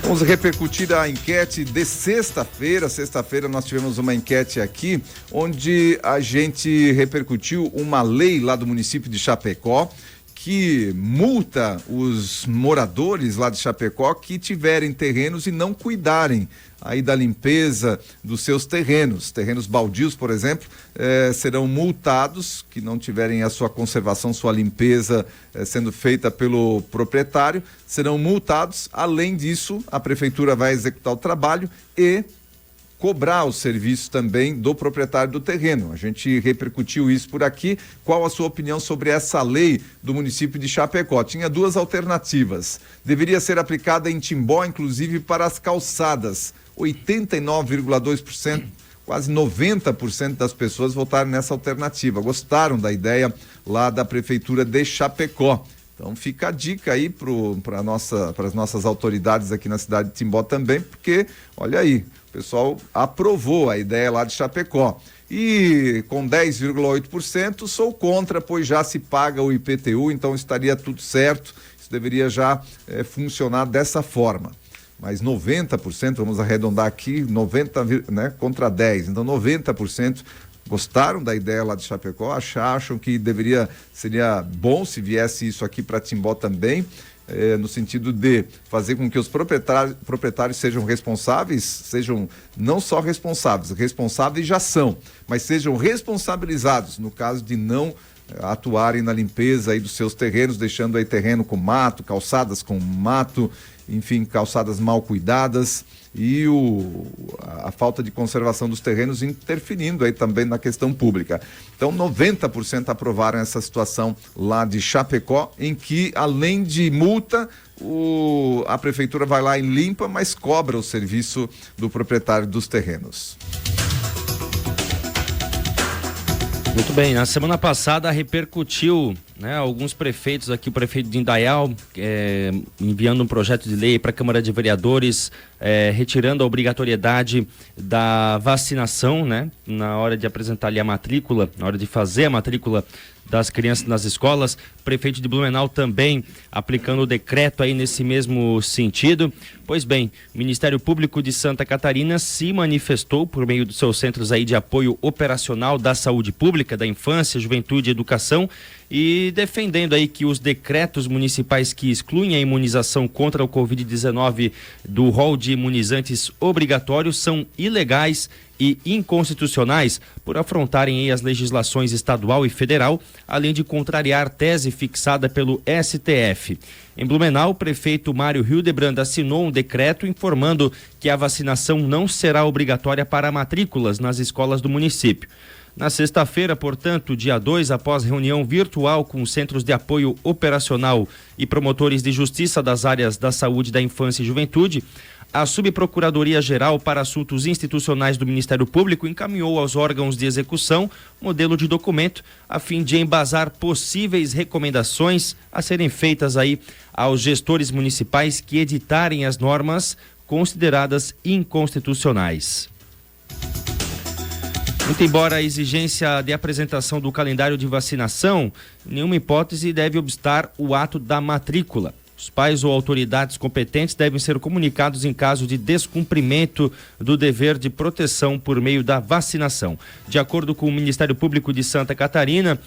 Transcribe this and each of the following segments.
Vamos repercutir a enquete de sexta-feira. Sexta-feira nós tivemos uma enquete aqui, onde a gente repercutiu uma lei lá do município de Chapecó, que multa os moradores lá de Chapecó que tiverem terrenos e não cuidarem aí da limpeza dos seus terrenos. Terrenos baldios, por exemplo, serão multados, que não tiverem a sua conservação, sua limpeza sendo feita pelo proprietário, serão multados. Além disso, a prefeitura vai executar o trabalho e cobrar o serviço também do proprietário do terreno. A gente repercutiu isso por aqui. Qual a sua opinião sobre essa lei do município de Chapecó? Tinha duas alternativas. Deveria ser aplicada em Timbó, inclusive para as calçadas. 89,2%, quase 90% das pessoas votaram nessa alternativa. Gostaram da ideia lá da prefeitura de Chapecó. Então fica a dica aí para as nossas autoridades aqui na cidade de Timbó também, porque, olha aí, o pessoal aprovou a ideia lá de Chapecó. E com 10,8% sou contra, pois já se paga o IPTU, então estaria tudo certo, isso deveria já funcionar dessa forma. Mas 90%, vamos arredondar aqui, 90, né, contra 10%, então 90% gostaram da ideia lá de Chapecó, acham que seria bom se viesse isso aqui para Timbó também, no sentido de fazer com que os proprietários sejam responsáveis, sejam não só responsáveis já são, mas sejam responsabilizados no caso de não atuarem na limpeza aí dos seus terrenos, deixando aí terreno com mato, calçadas com mato, enfim, calçadas mal cuidadas e a falta de conservação dos terrenos interferindo aí também na questão pública. Então 90% aprovaram essa situação lá de Chapecó, em que além de multa, a prefeitura vai lá e limpa, mas cobra o serviço do proprietário dos terrenos. Muito bem, na semana passada repercutiu, né, alguns prefeitos aqui, o prefeito de Indaial enviando um projeto de lei para a Câmara de Vereadores, retirando a obrigatoriedade da vacinação, né, na hora de apresentar ali a matrícula, na hora de fazer a matrícula das crianças nas escolas. Prefeito de Blumenau também aplicando o decreto aí nesse mesmo sentido. Pois bem, o Ministério Público de Santa Catarina se manifestou por meio dos seus centros aí de apoio operacional da saúde pública, da infância, juventude e educação, e defendendo aí que os decretos municipais que excluem a imunização contra o Covid-19 do rol de imunizantes obrigatórios são ilegais e inconstitucionais por afrontarem aí as legislações estadual e federal, além de contrariar tese fixada pelo STF. Em Blumenau, o prefeito Mário Hildebrand assinou um decreto informando que a vacinação não será obrigatória para matrículas nas escolas do município. Na sexta-feira, portanto, dia 2, após reunião virtual com os Centros de Apoio Operacional e promotores de justiça das áreas da saúde, da infância e juventude, a Subprocuradoria-Geral para Assuntos Institucionais do Ministério Público encaminhou aos órgãos de execução modelo de documento a fim de embasar possíveis recomendações a serem feitas aí aos gestores municipais que editarem as normas consideradas inconstitucionais. Muito embora a exigência de apresentação do calendário de vacinação, nenhuma hipótese deve obstar o ato da matrícula. Os pais ou autoridades competentes devem ser comunicados em caso de descumprimento do dever de proteção por meio da vacinação. De acordo com o Ministério Público de Santa Catarina,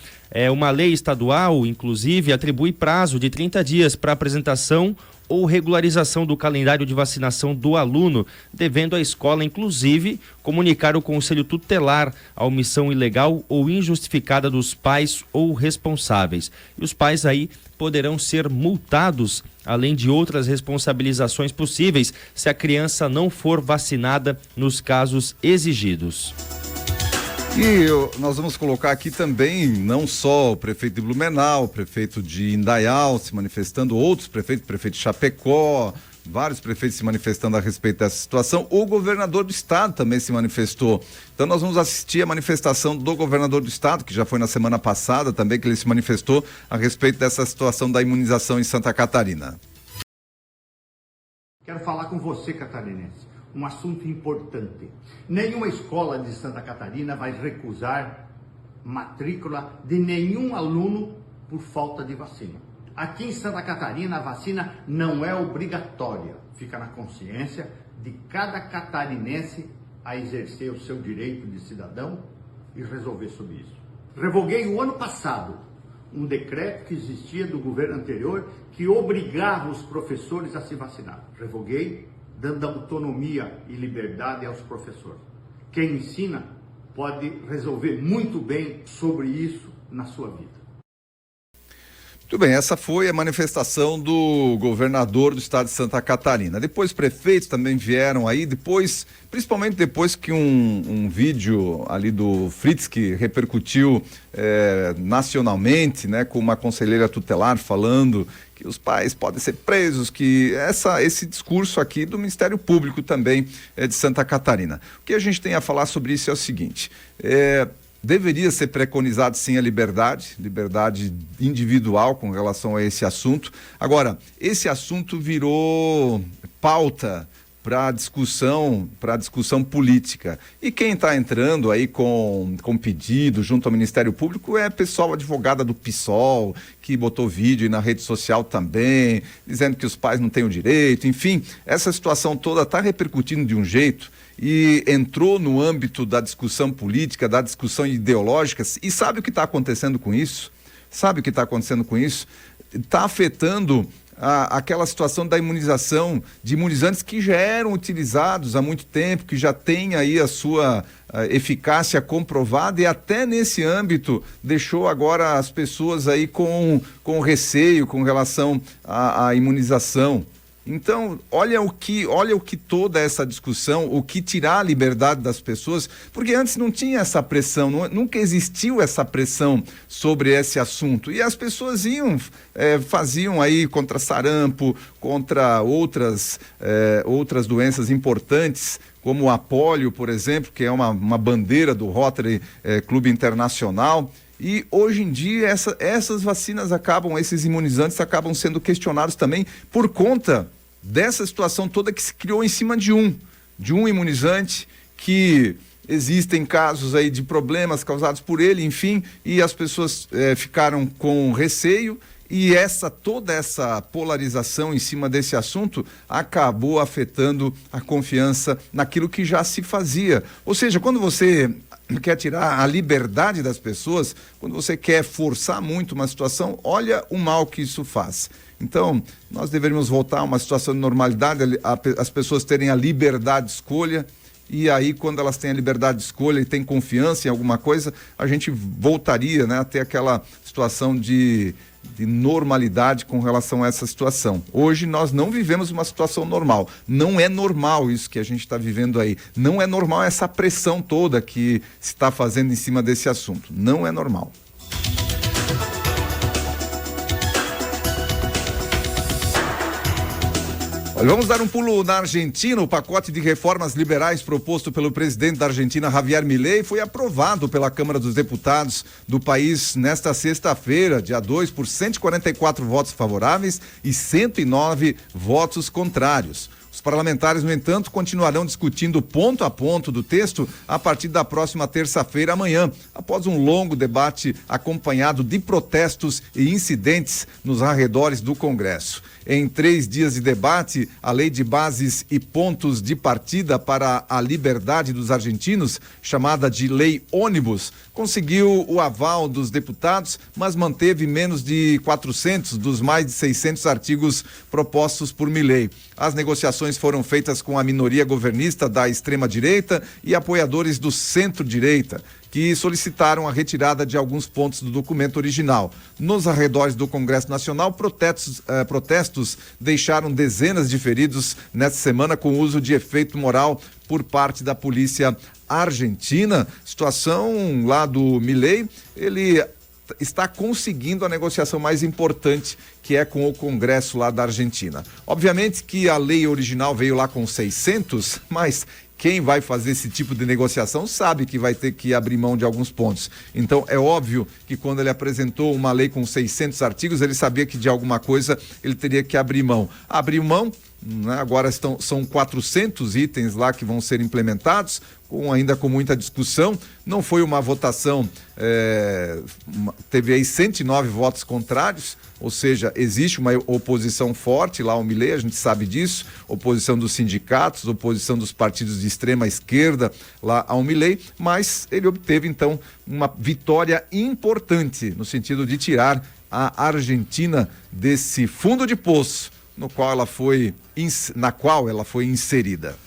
uma lei estadual, inclusive, atribui prazo de 30 dias para apresentação ou regularização do calendário de vacinação do aluno, devendo a escola, inclusive, comunicar ao Conselho Tutelar a omissão ilegal ou injustificada dos pais ou responsáveis. E os pais aí poderão ser multados, além de outras responsabilizações possíveis, se a criança não for vacinada nos casos exigidos. E nós vamos colocar aqui também, não só o prefeito de Blumenau, o prefeito de Indaial se manifestando, outros prefeitos, prefeito de Chapecó, vários prefeitos se manifestando a respeito dessa situação. O governador do estado também se manifestou. Então nós vamos assistir a manifestação do governador do estado, que já foi na semana passada também, que ele se manifestou a respeito dessa situação da imunização em Santa Catarina. Quero falar com você, catarinense, um assunto importante. Nenhuma escola de Santa Catarina vai recusar matrícula de nenhum aluno por falta de vacina. Aqui em Santa Catarina, a vacina não é obrigatória. Fica na consciência de cada catarinense a exercer o seu direito de cidadão e resolver sobre isso. Revoguei o ano passado um decreto que existia do governo anterior que obrigava os professores a se vacinar. Revoguei, dando autonomia e liberdade aos professores. Quem ensina pode resolver muito bem sobre isso na sua vida. Muito bem, essa foi a manifestação do governador do estado de Santa Catarina. Depois prefeitos também vieram aí, principalmente depois que um vídeo ali do Fritz que repercutiu nacionalmente, né, com uma conselheira tutelar falando que os pais podem ser presos, que esse discurso aqui do Ministério Público também de Santa Catarina. O que a gente tem a falar sobre isso é o seguinte: deveria ser preconizado sim a liberdade individual com relação a esse assunto. Agora, esse assunto virou pauta para discussão política. E quem está entrando aí com pedido junto ao Ministério Público é pessoal advogada do PSOL, que botou vídeo aí na rede social também, dizendo que os pais não têm o direito. Enfim, essa situação toda está repercutindo de um jeito e entrou no âmbito da discussão política, da discussão ideológica. E sabe o que está acontecendo com isso? Está afetando aquela situação da imunização de imunizantes que já eram utilizados há muito tempo, que já tem aí a sua eficácia comprovada, e até nesse âmbito deixou agora as pessoas aí com receio com relação à imunização. Então, olha o que toda essa discussão, o que tirar a liberdade das pessoas, porque antes não tinha essa pressão, nunca existiu essa pressão sobre esse assunto. E as pessoas faziam aí contra sarampo, contra outras doenças importantes, como a polio, por exemplo, que é uma bandeira do Rotary Clube Internacional. E hoje em dia essas vacinas esses imunizantes acabam sendo questionados também por conta dessa situação toda que se criou em cima de um imunizante, que existem casos aí de problemas causados por ele, enfim, e as pessoas ficaram com receio. E toda essa polarização em cima desse assunto acabou afetando a confiança naquilo que já se fazia. Ou seja, quando você quer tirar a liberdade das pessoas, quando você quer forçar muito uma situação, olha o mal que isso faz. Então, nós deveríamos voltar a uma situação de normalidade, as pessoas terem a liberdade de escolha. E aí, quando elas têm a liberdade de escolha e têm confiança em alguma coisa, a gente voltaria, né, a ter aquela situação de normalidade com relação a essa situação. Hoje nós não vivemos uma situação normal. Não é normal isso que a gente está vivendo aí. Não é normal essa pressão toda que se está fazendo em cima desse assunto. Não é normal. Olha, vamos dar um pulo na Argentina. O pacote de reformas liberais proposto pelo presidente da Argentina, Javier Milei, foi aprovado pela Câmara dos Deputados do país nesta sexta-feira, dia 2, por 144 votos favoráveis e 109 votos contrários. Os parlamentares, no entanto, continuarão discutindo ponto a ponto do texto a partir da próxima terça-feira, amanhã, após um longo debate acompanhado de protestos e incidentes nos arredores do Congresso. Em 3 dias de debate, a Lei de Bases e Pontos de Partida para a Liberdade dos Argentinos, chamada de Lei Ônibus, conseguiu o aval dos deputados, mas manteve menos de 400 dos mais de 600 artigos propostos por Milei. As negociações foram feitas com a minoria governista da extrema-direita e apoiadores do centro-direita, que solicitaram a retirada de alguns pontos do documento original. Nos arredores do Congresso Nacional, protestos deixaram dezenas de feridos nesta semana com o uso de efeito moral por parte da polícia argentina. Situação lá do Milei, ele está conseguindo a negociação mais importante, que é com o Congresso lá da Argentina. Obviamente que a lei original veio lá com 600, mas quem vai fazer esse tipo de negociação sabe que vai ter que abrir mão de alguns pontos. Então, é óbvio que quando ele apresentou uma lei com 600 artigos, ele sabia que de alguma coisa ele teria que abrir mão. Abriu mão né? Agora são 400 itens lá que vão ser implementados, ainda com muita discussão. Não foi uma votação, teve aí 109 votos contrários, ou seja, existe uma oposição forte lá ao Milei, a gente sabe disso, oposição dos sindicatos, oposição dos partidos de extrema esquerda lá ao Milei, mas ele obteve então uma vitória importante no sentido de tirar a Argentina desse fundo de poço na qual ela foi inserida.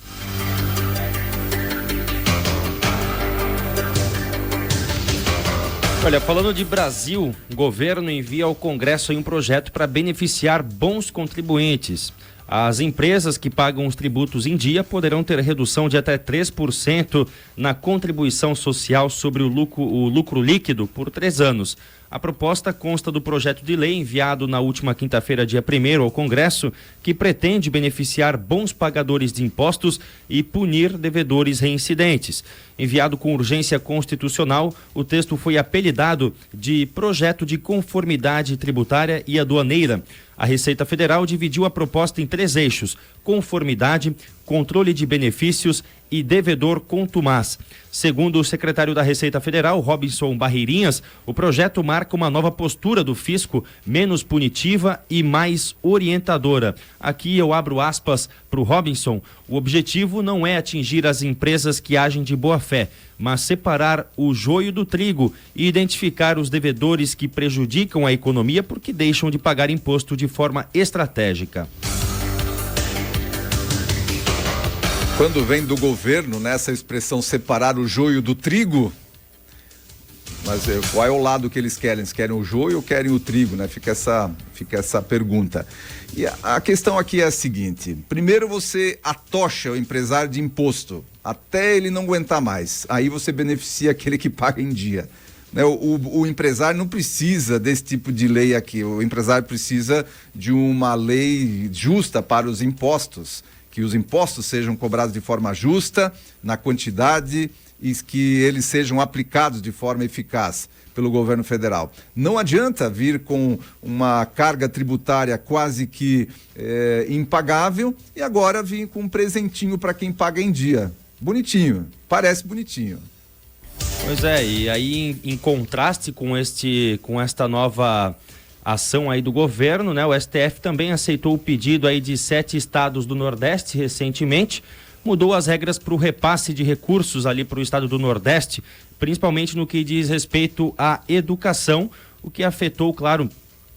Olha, falando de Brasil, o governo envia ao Congresso aí um projeto para beneficiar bons contribuintes. As empresas que pagam os tributos em dia poderão ter redução de até 3% na contribuição social sobre o lucro líquido por 3 anos. A proposta consta do projeto de lei enviado na última quinta-feira, dia 1º, ao Congresso, que pretende beneficiar bons pagadores de impostos e punir devedores reincidentes. Enviado com urgência constitucional, o texto foi apelidado de Projeto de Conformidade Tributária e Aduaneira. A Receita Federal dividiu a proposta em 3 eixos: conformidade, controle de benefícios e devedor contumaz. Segundo o secretário da Receita Federal, Robinson Barreirinhas, o projeto marca uma nova postura do fisco, menos punitiva e mais orientadora. Aqui eu abro aspas para o Robinson: o objetivo não é atingir as empresas que agem de boa fé, mas separar o joio do trigo e identificar os devedores que prejudicam a economia porque deixam de pagar imposto de forma estratégica. Quando vem do governo, nessa expressão separar o joio do trigo, mas qual é o lado que eles querem? Eles querem o joio ou querem o trigo, né? Fica essa pergunta. E a questão aqui é a seguinte: primeiro você atocha o empresário de imposto, até ele não aguentar mais. Aí você beneficia aquele que paga em dia. Né? O empresário não precisa desse tipo de lei aqui. O empresário precisa de uma lei justa para os impostos, que os impostos sejam cobrados de forma justa, na quantidade, e que eles sejam aplicados de forma eficaz pelo governo federal. Não adianta vir com uma carga tributária quase que impagável e agora vir com um presentinho para quem paga em dia. Bonitinho, parece bonitinho. Pois é, e aí em contraste com esta nova ação aí do governo, né? O STF também aceitou o pedido aí de 7 estados do Nordeste recentemente, mudou as regras para o repasse de recursos ali para o estado do Nordeste, principalmente no que diz respeito à educação, o que afetou, claro,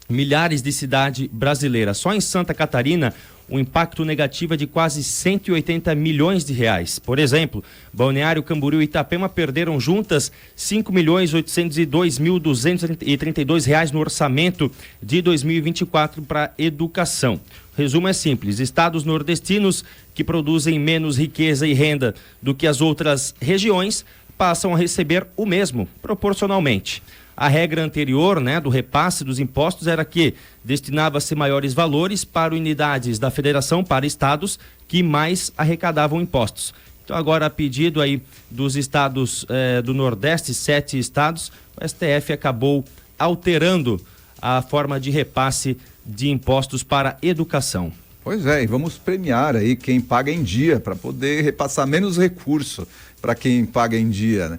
milhares de cidades brasileiras. Só em Santa Catarina, um impacto negativo é de quase 180 milhões de reais. Por exemplo, Balneário Camboriú e Itapema perderam juntas 5.802.232 reais no orçamento de 2024 para educação. O resumo é simples: estados nordestinos que produzem menos riqueza e renda do que as outras regiões passam a receber o mesmo, proporcionalmente. A regra anterior, né, do repasse dos impostos era que destinava-se maiores valores para unidades da federação, para estados que mais arrecadavam impostos. Então agora, a pedido aí dos estados do Nordeste, 7 estados, o STF acabou alterando a forma de repasse de impostos para educação. Pois é, e vamos premiar aí quem paga em dia, para poder repassar menos recurso para quem paga em dia, né?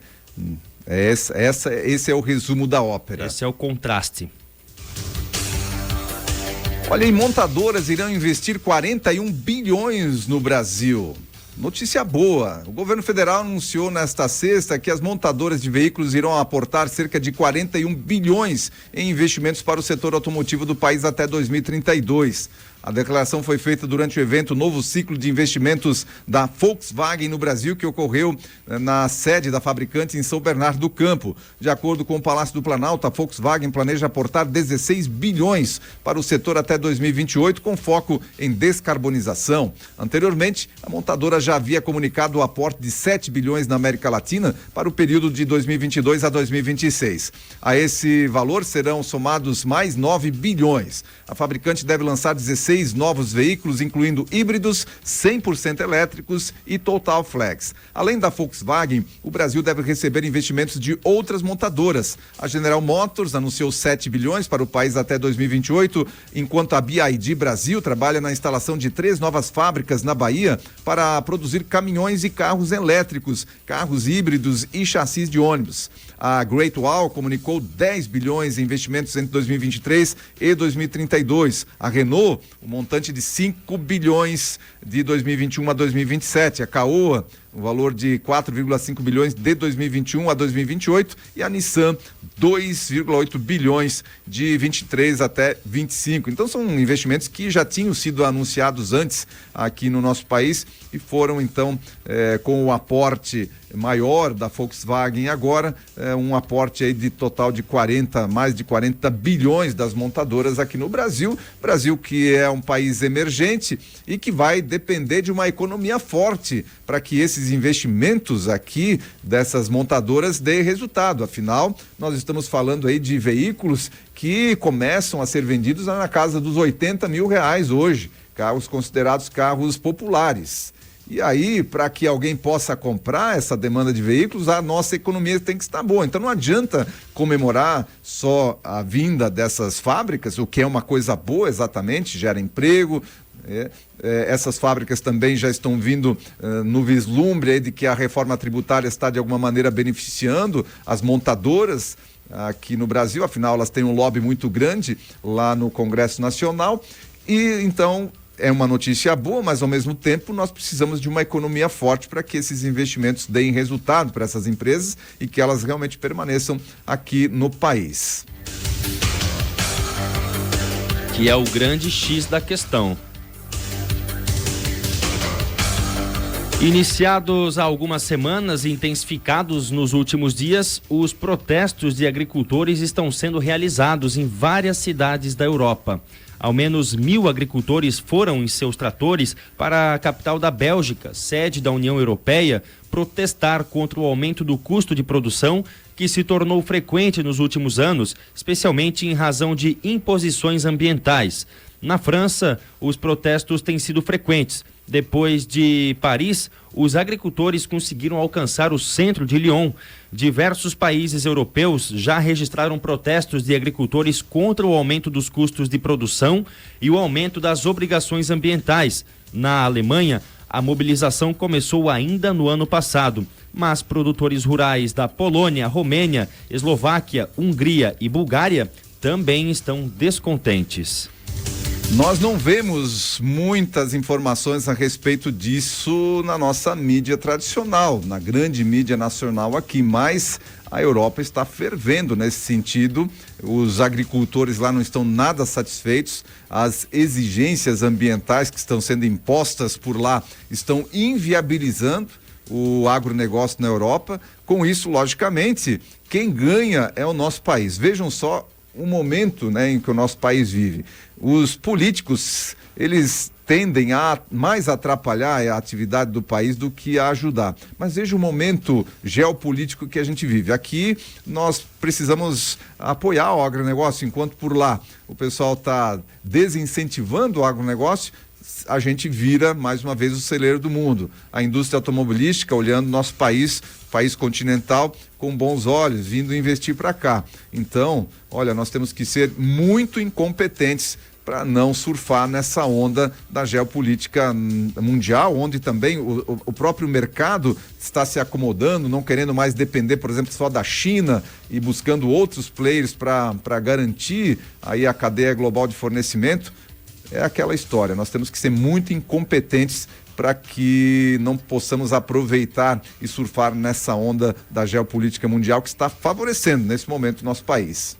Esse é o resumo da ópera. Esse é o contraste. Olha, e montadoras irão investir 41 bilhões no Brasil. Notícia boa. O governo federal anunciou nesta sexta que as montadoras de veículos irão aportar cerca de 41 bilhões em investimentos para o setor automotivo do país até 2032. A declaração foi feita durante o evento Novo Ciclo de Investimentos da Volkswagen no Brasil, que ocorreu na sede da fabricante em São Bernardo do Campo. De acordo com o Palácio do Planalto, a Volkswagen planeja aportar 16 bilhões para o setor até 2028, com foco em descarbonização. Anteriormente, a montadora já havia comunicado o aporte de 7 bilhões na América Latina para o período de 2022 a 2026. A esse valor serão somados mais 9 bilhões. A fabricante deve lançar 16 6 novos veículos, incluindo híbridos, 100% elétricos e Total Flex. Além da Volkswagen, o Brasil deve receber investimentos de outras montadoras. A General Motors anunciou 7 bilhões para o país até 2028, enquanto a BYD Brasil trabalha na instalação de 3 novas fábricas na Bahia para produzir caminhões e carros elétricos, carros híbridos e chassis de ônibus. A Great Wall comunicou 10 bilhões em investimentos entre 2023 e 2032. A Renault, um montante de 5 bilhões de 2021 a 2027. A Caoa, o valor de 4,5 bilhões de 2021 a 2028, e a Nissan 2,8 bilhões de 23 até 25. Então são investimentos que já tinham sido anunciados antes aqui no nosso país e foram então com o aporte maior da Volkswagen agora, um aporte aí de total de mais de 40 bilhões das montadoras aqui no Brasil. Brasil que é um país emergente e que vai depender de uma economia forte para que esses investimentos aqui dessas montadoras dê resultado. Afinal, nós estamos falando aí de veículos que começam a ser vendidos na casa dos R$80 mil hoje, carros considerados carros populares. E aí, para que alguém possa comprar essa demanda de veículos, a nossa economia tem que estar boa. Então não adianta comemorar só a vinda dessas fábricas, o que é uma coisa boa exatamente, gera emprego. Essas fábricas também já estão vindo no vislumbre aí de que a reforma tributária está de alguma maneira beneficiando as montadoras aqui no Brasil, afinal elas têm um lobby muito grande lá no Congresso Nacional. E então é uma notícia boa, mas ao mesmo tempo nós precisamos de uma economia forte para que esses investimentos deem resultado para essas empresas e que elas realmente permaneçam aqui no país. Que é o grande X da questão. Iniciados há algumas semanas e intensificados nos últimos dias, os protestos de agricultores estão sendo realizados em várias cidades da Europa. Ao menos 1.000 agricultores foram em seus tratores para a capital da Bélgica, sede da União Europeia, protestar contra o aumento do custo de produção que se tornou frequente nos últimos anos, especialmente em razão de imposições ambientais. Na França, os protestos têm sido frequentes. Depois de Paris, os agricultores conseguiram alcançar o centro de Lyon. Diversos países europeus já registraram protestos de agricultores contra o aumento dos custos de produção e o aumento das obrigações ambientais. Na Alemanha, a mobilização começou ainda no ano passado, mas produtores rurais da Polônia, Romênia, Eslováquia, Hungria e Bulgária também estão descontentes. Nós não vemos muitas informações a respeito disso na nossa mídia tradicional, na grande mídia nacional aqui, mas a Europa está fervendo nesse sentido. Os agricultores lá não estão nada satisfeitos, as exigências ambientais que estão sendo impostas por lá estão inviabilizando o agronegócio na Europa. Com isso, logicamente, quem ganha é o nosso país. Vejam só o momento, né, em que o nosso país vive. Os políticos, eles tendem a mais atrapalhar a atividade do país do que a ajudar. Mas veja o momento geopolítico que a gente vive. Aqui nós precisamos apoiar o agronegócio, enquanto por lá o pessoal está desincentivando o agronegócio, a gente vira mais uma vez o celeiro do mundo. A indústria automobilística olhando nosso país continental com bons olhos, vindo investir para cá. Então, olha, nós temos que ser muito incompetentes para não surfar nessa onda da geopolítica mundial, onde também o próprio mercado está se acomodando, não querendo mais depender, por exemplo, só da China e buscando outros players para garantir aí a cadeia global de fornecimento. É aquela história, nós temos que ser muito incompetentes para que não possamos aproveitar e surfar nessa onda da geopolítica mundial que está favorecendo nesse momento o nosso país.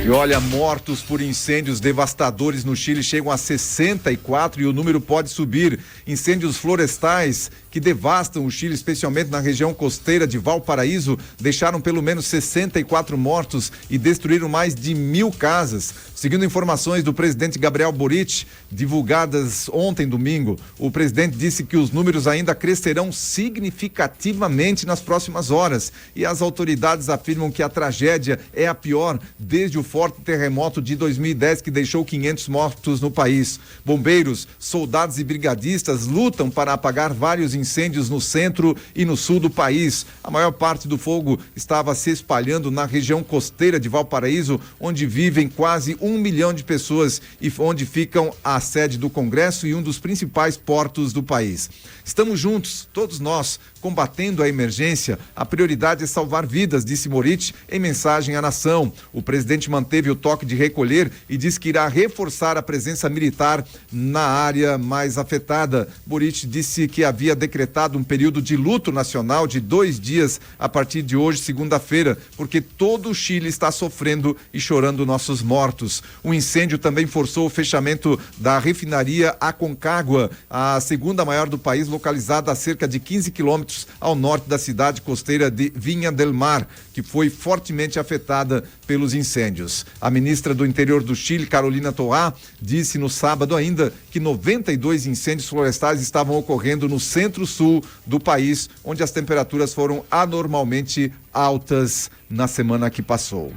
E olha, mortos por incêndios devastadores no Chile chegam a 64 e o número pode subir. Incêndios florestais que devastam o Chile, especialmente na região costeira de Valparaíso, deixaram pelo menos 64 mortos e destruíram mais de 1.000 casas. Seguindo informações do presidente Gabriel Boric, divulgadas ontem, domingo, o presidente disse que os números ainda crescerão significativamente nas próximas horas. E as autoridades afirmam que a tragédia é a pior desde o forte terremoto de 2010, que deixou 500 mortos no país. Bombeiros, soldados e brigadistas lutam para apagar vários incêndios no centro e no sul do país. A maior parte do fogo estava se espalhando na região costeira de Valparaíso, onde vivem quase 1 milhão de pessoas e onde ficam a sede do Congresso e um dos principais portos do país. Estamos juntos, todos nós, combatendo a emergência. A prioridade é salvar vidas, disse Boric em mensagem à nação. O presidente manteve o toque de recolher e disse que irá reforçar a presença militar na área mais afetada. Boric disse que havia decretado um período de luto nacional de 2 dias a partir de hoje, segunda-feira, porque todo o Chile está sofrendo e chorando nossos mortos. O incêndio também forçou o fechamento da refinaria Aconcagua, a segunda maior do país, localizada a cerca de 15 quilômetros ao norte da cidade costeira de Vinha del Mar, que foi fortemente afetada pelos incêndios. A ministra do Interior do Chile, Carolina Toá, disse no sábado ainda que 92 incêndios florestais estavam ocorrendo no centro-sul do país, onde as temperaturas foram anormalmente altas na semana que passou.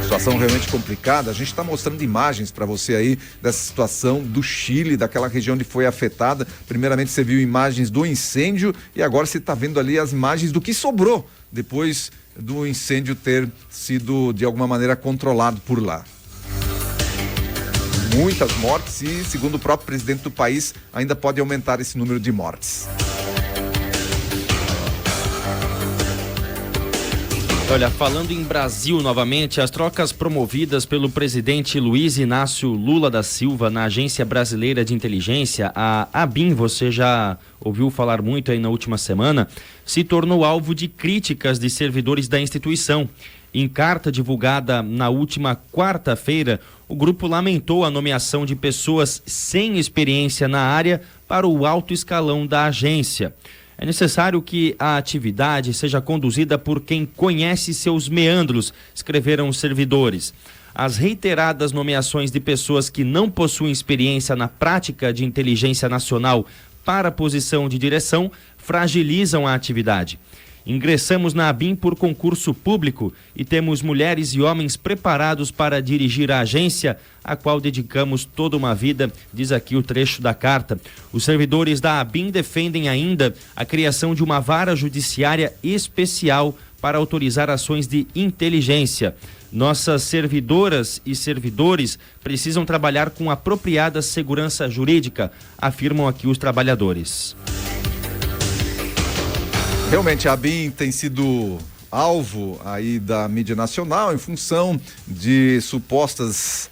Situação realmente complicada. A gente está mostrando imagens para você aí dessa situação do Chile, daquela região onde foi afetada. Primeiramente você viu imagens do incêndio e agora você está vendo ali as imagens do que sobrou depois do incêndio ter sido de alguma maneira controlado por lá. Muitas mortes e, segundo o próprio presidente do país, ainda pode aumentar esse número de mortes. Olha, falando em Brasil novamente, as trocas promovidas pelo presidente Luiz Inácio Lula da Silva na Agência Brasileira de Inteligência, a ABIN, você já ouviu falar muito aí na última semana, se tornou alvo de críticas de servidores da instituição. Em carta divulgada na última quarta-feira, o grupo lamentou a nomeação de pessoas sem experiência na área para o alto escalão da agência. É necessário que a atividade seja conduzida por quem conhece seus meandros, escreveram os servidores. As reiteradas nomeações de pessoas que não possuem experiência na prática de inteligência nacional para a posição de direção fragilizam a atividade. Ingressamos na ABIN por concurso público e temos mulheres e homens preparados para dirigir a agência, a qual dedicamos toda uma vida, diz aqui o trecho da carta. Os servidores da ABIN defendem ainda a criação de uma vara judiciária especial para autorizar ações de inteligência. Nossas servidoras e servidores precisam trabalhar com apropriada segurança jurídica, afirmam aqui os trabalhadores. Realmente a ABIN tem sido alvo aí da mídia nacional em função de supostas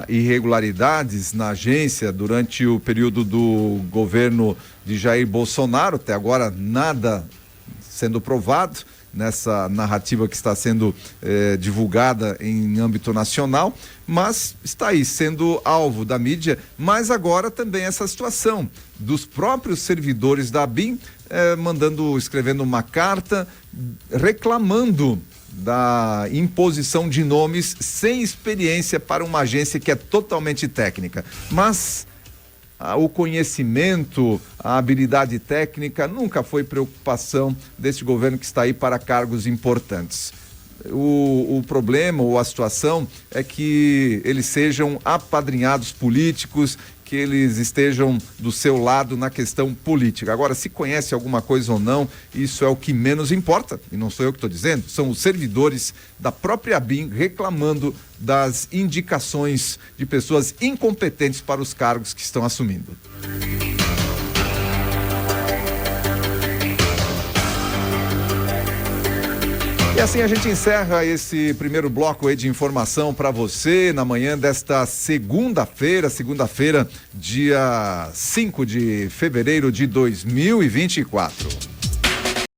irregularidades na agência durante o período do governo de Jair Bolsonaro. Até agora nada sendo provado nessa narrativa que está sendo divulgada em âmbito nacional, mas está aí sendo alvo da mídia. Mas agora também essa situação dos próprios servidores da ABIN escrevendo uma carta reclamando da imposição de nomes sem experiência para uma agência que é totalmente técnica. Mas o conhecimento, a habilidade técnica nunca foi preocupação deste governo que está aí para cargos importantes. O problema ou a situação é que eles sejam apadrinhados políticos, que eles estejam do seu lado na questão política. Agora, se conhece alguma coisa ou não, isso é o que menos importa, e não sou eu que estou dizendo, são os servidores da própria ABIN reclamando das indicações de pessoas incompetentes para os cargos que estão assumindo. E assim a gente encerra esse primeiro bloco aí de informação para você na manhã desta segunda-feira, dia 5 de fevereiro de 2024.